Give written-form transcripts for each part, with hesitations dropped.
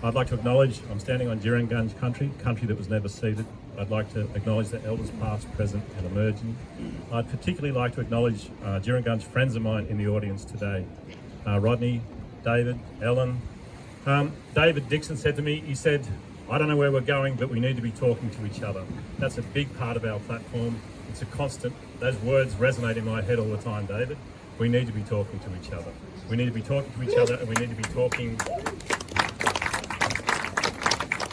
I'd like to acknowledge I'm standing on Jurungunj country that was never ceded. I'd like to acknowledge the elders past, present and emerging. I'd particularly like to acknowledge Jurungunj friends of mine in the audience today. Rodney, David, Ellen. David Dixon said to me, he said, I don't know where we're going, but we need to be talking to each other. That's a big part of our platform. It's a constant, those words resonate in my head all the time, David. We need to be talking to each other. We need to be talking to each other, and we need to be talking to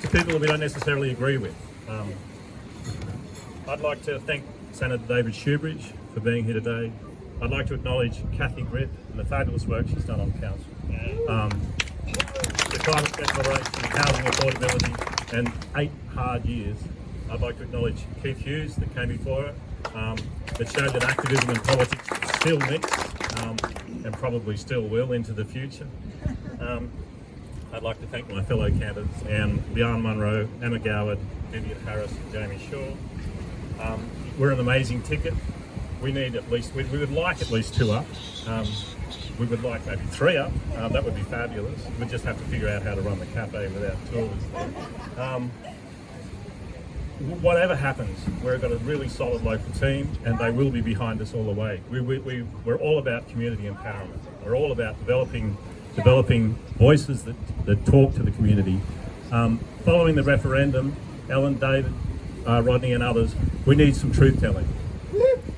people that we don't necessarily agree with. I'd like to thank Senator David Shoebridge for being here today. I'd like to acknowledge Kathy Griff and the fabulous work she's done on council. The climate declaration, housing affordability, and 8 hard years. I'd like to acknowledge Keith Hughes that came before her, that showed that activism and politics still mix, and probably still will into the future. I'd like to thank my fellow candidates, Leanne Munro, Emma Goward, Vivian Harris and Jamie Shaw. We're an amazing ticket. We need at least, we would like at least 2 up. We would like maybe 3 up. That would be fabulous. We'd just have to figure out how to run the cafe without tours. Whatever happens, we've got a really solid local team and they will be behind us all the way. We're all about community empowerment. We're all about developing voices that talk to the community. Following the referendum, Ellen, David, Rodney and others, we need some truth-telling.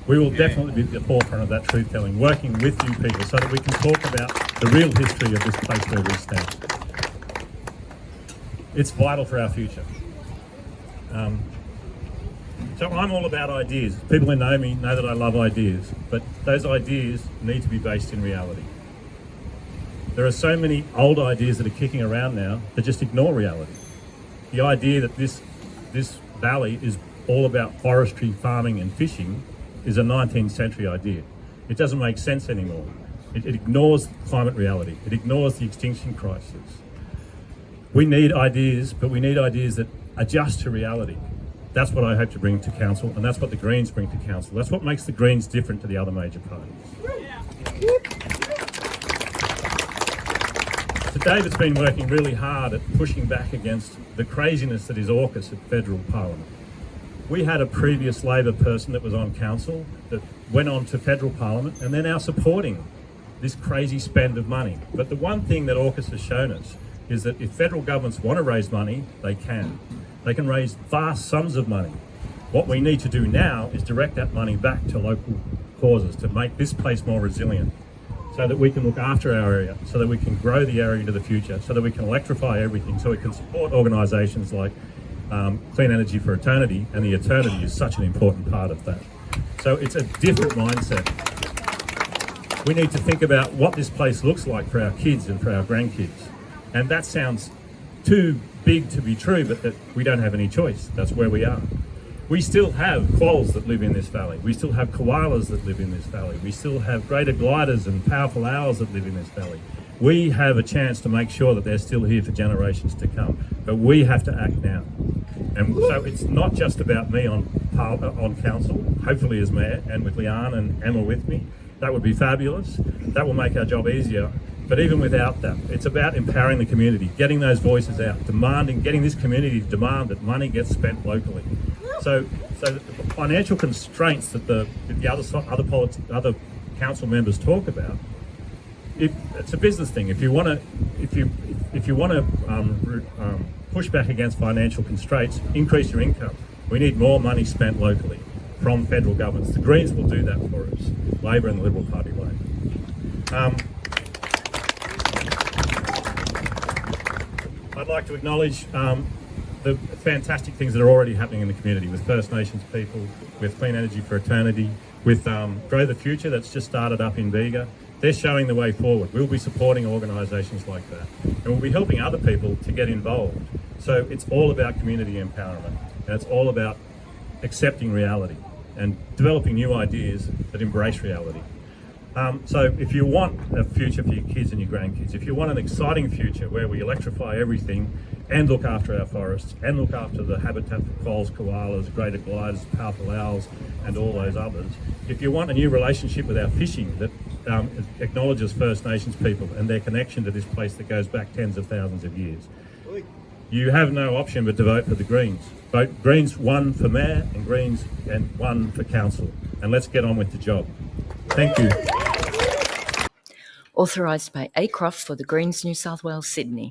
We will definitely be at the forefront of that truth-telling, working with you people so that we can talk about the real history of this place where we stand. It's vital for our future. So I'm all about ideas. People who know me know that I love ideas, but those ideas need to be based in reality. There are so many old ideas that are kicking around now that just ignore reality. The idea that this valley is all about forestry, farming and fishing is a 19th century idea. It doesn't make sense anymore. It ignores climate reality. It ignores the extinction crisis. We need ideas, but we need ideas that adjust to reality. That's what I hope to bring to council, and that's what the Greens bring to council. That's what makes the Greens different to the other major parties. So David's been working really hard at pushing back against the craziness that is AUKUS at federal parliament. We had a previous Labor person that was on council that went on to federal parliament and they're now supporting this crazy spend of money. But the one thing that AUKUS has shown us is that if federal governments want to raise money, they can. They can raise vast sums of money. What we need to do now is direct that money back to local causes to make this place more resilient, so that we can look after our area, so that we can grow the area into the future, so that we can electrify everything, so we can support organisations like Clean Energy for Eternity, and the eternity is such an important part of that. So it's a different mindset. We need to think about what this place looks like for our kids and for our grandkids. And that sounds too big to be true, but that we don't have any choice. That's where we are. We still have quolls that live in this valley. We still have koalas that live in this valley. We still have greater gliders and powerful owls that live in this valley. We have a chance to make sure that they're still here for generations to come, but we have to act now. And so it's not just about me on council, hopefully as mayor, and with Leanne and Emma with me. That would be fabulous. That will make our job easier. But even without that, it's about empowering the community, getting those voices out, getting this community to demand that money gets spent locally. So the financial constraints that the other council members talk about, it's a business thing. If you want to push back against financial constraints, increase your income. We need more money spent locally from federal governments. The Greens will do that for us. Labor and the Liberal Party won't. I'd like to acknowledge the fantastic things that are already happening in the community with First Nations people, with Clean Energy for Eternity, with Grow the Future that's just started up in Bega. They're showing the way forward. We'll be supporting organisations like that. And we'll be helping other people to get involved. So it's all about community empowerment. And it's all about accepting reality and developing new ideas that embrace reality. So if you want a future for your kids and your grandkids, if you want an exciting future where we electrify everything and look after our forests and look after the habitat for quolls, koalas, greater gliders, powerful owls and all those others, if you want a new relationship with our fishing that acknowledges First Nations people and their connection to this place that goes back tens of thousands of years, You have no option but to vote for the Greens. Vote Greens 1 for Mayor and Greens and 1 for Council. And let's get on with the job. Thank you. Authorised by A. Croft for the Greens, New South Wales, Sydney.